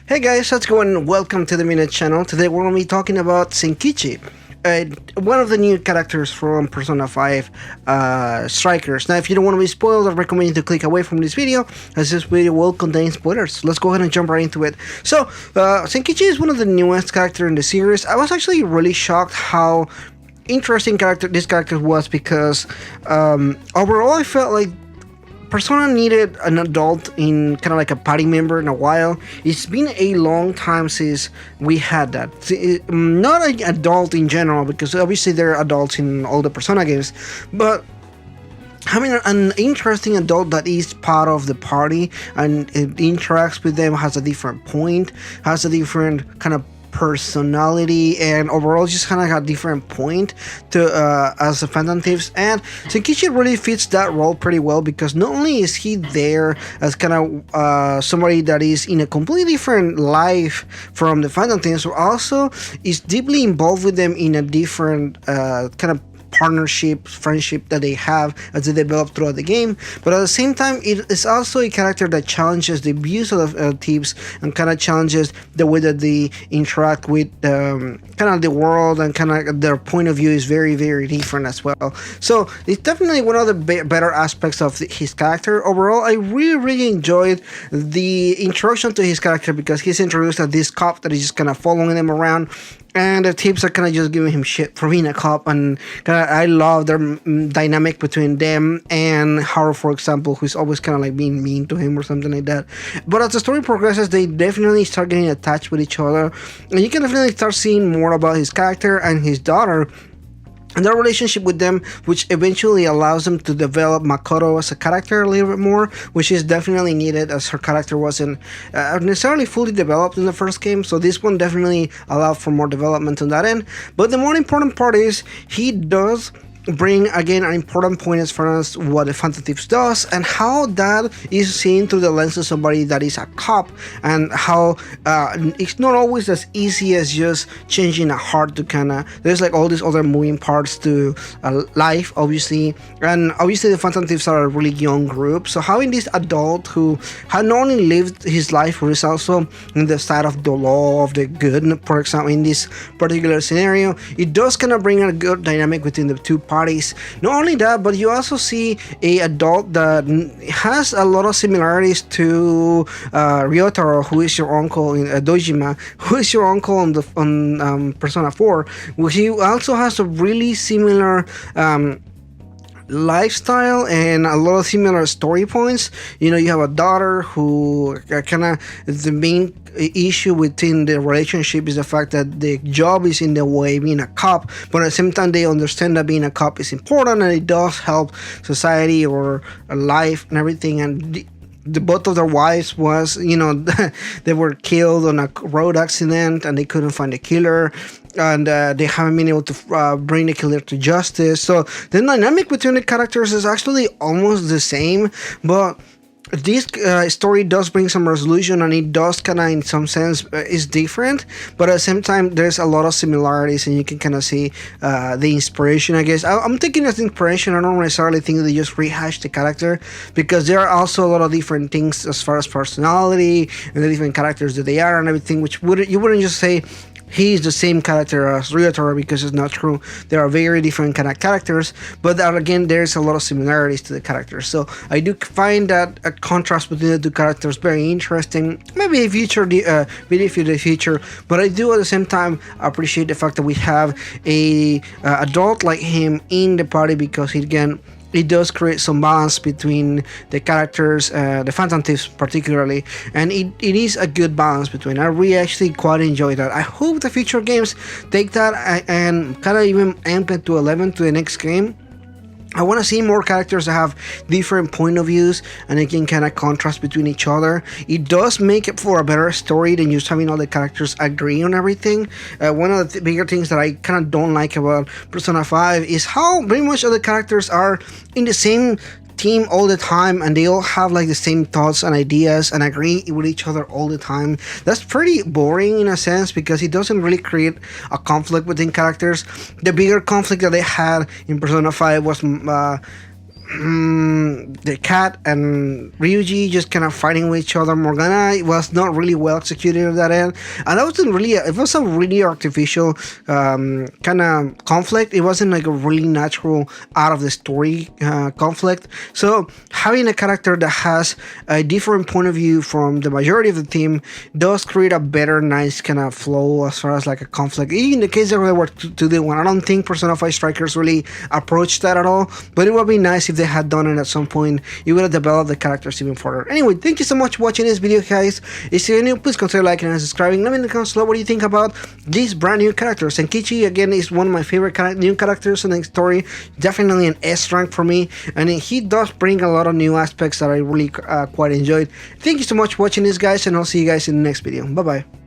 Hey guys, how's it going? Welcome to the Minute channel. Today we're going to be talking about Zenkichi, one of the new characters from Persona 5 Strikers. Now, if you don't want to be spoiled, I recommend you to click away from this video, as this video will contain spoilers. Let's go ahead and jump right into it. So, Zenkichi is one of the newest characters in the series. I was actually really shocked how interesting this character was because overall I felt like Persona needed an adult in kind of like a party member in a while. It's been a long time since we had that. Not an adult in general, because obviously there are adults in all the Persona games, but having an interesting adult that is part of the party and it interacts with them, has a different point, has a different kind of personality, and overall just kind of got a different point to as the Phantom Thieves. And Zenkichi really fits that role pretty well, because not only is he there as kind of somebody that is in a completely different life from the Phantom Thieves, but also is deeply involved with them in a different kind of partnership, friendship that they have as they develop throughout the game. But at the same time, it is also a character that challenges the views of thieves and kind of challenges the way that they interact with kind of the world, and kind of their point of view is very, very different as well. So it's definitely one of the better aspects of his character. Overall, I really, really enjoyed the introduction to his character, because he's introduced as this cop that is just kind of following them around, and the tips are kind of just giving him shit for being a cop. And I love their dynamic between them and Haru, for example, who's always kind of like being mean to him or something like that. But as the story progresses, they definitely start getting attached with each other, and you can definitely start seeing more about his character and his daughter and their relationship with them, which eventually allows them to develop Makoto as a character a little bit more, which is definitely needed, as her character wasn't necessarily fully developed in the first game. So this one definitely allowed for more development on that end. But the more important part is he does bring again an important point as far as what the Phantom Thieves does, and how that is seen through the lens of somebody that is a cop, and how it's not always as easy as just changing a heart to kind of, there's like all these other moving parts to life, obviously. And obviously the Phantom Thieves are a really young group, so having this adult who had not only lived his life, but is also in the side of the law, of the good, for example, in this particular scenario, it does kind of bring a good dynamic between the two parties. Not only that, but you also see a adult that has a lot of similarities to Ryotaro, who is your uncle in Dojima, who is your uncle on Persona 4. He also has a really similar lifestyle and a lot of similar story points. You know, you have a daughter who kind of, the main issue within the relationship is the fact that the job is in the way, being a cop, but at the same time they understand that being a cop is important and it does help society or life and everything. And the both of their wives was, you know, they were killed on a road accident and they couldn't find the killer, and they haven't been able to bring the killer to justice. So the dynamic between the characters is actually almost the same, but this story does bring some resolution, and it does kind of, in some sense, is different, but at the same time there's a lot of similarities, and you can kind of see the inspiration, I guess. I'm taking as inspiration. I don't necessarily think they just rehash the character, because there are also a lot of different things as far as personality and the different characters that they are and everything, which you wouldn't just say he's the same character as Ryotaro, because it's not true. There are very different kind of characters, but again, there's a lot of similarities to the characters. So I do find that a contrast between the two characters very interesting. Maybe a future video for the future, but I do at the same time appreciate the fact that we have a adult like him in the party, because he, again, it does create some balance between the characters, the Phantom Thieves particularly, and it is a good balance between. I really actually quite enjoy that. I hope the future games take that and kind of even amp it to 11 to the next game. I want to see more characters that have different point of views and they can kind of contrast between each other. It does make it for a better story than just having all the characters agree on everything. One of the bigger things that I kind of don't like about Persona 5 is how very much all the characters are in the same team all the time, and they all have like the same thoughts and ideas and agree with each other all the time. That's pretty boring in a sense, because it doesn't really create a conflict within characters. The bigger conflict that they had in Persona 5 was the cat and Ryuji just kind of fighting with each other. Morgana was not really well executed at that end, and that wasn't really. It was a really artificial kind of conflict. It wasn't like a really natural out of the story conflict. So having a character that has a different point of view from the majority of the team does create a better, nice kind of flow as far as like a conflict. In the case that they were to do one, I don't think Persona 5 Strikers really approached that at all, but it would be nice if they had done it at some point. You would have developed the characters even further. Anyway, thank you so much for watching this video, guys. If you're new, please consider liking and subscribing. Let me know in the comments below what you think about this brand new character. Zenkichi, again, is one of my favorite new characters in the story. Definitely an S rank for me, and he does bring a lot of new aspects that I really quite enjoyed. Thank you so much for watching this, guys, and I'll see you guys in the next video. Bye bye.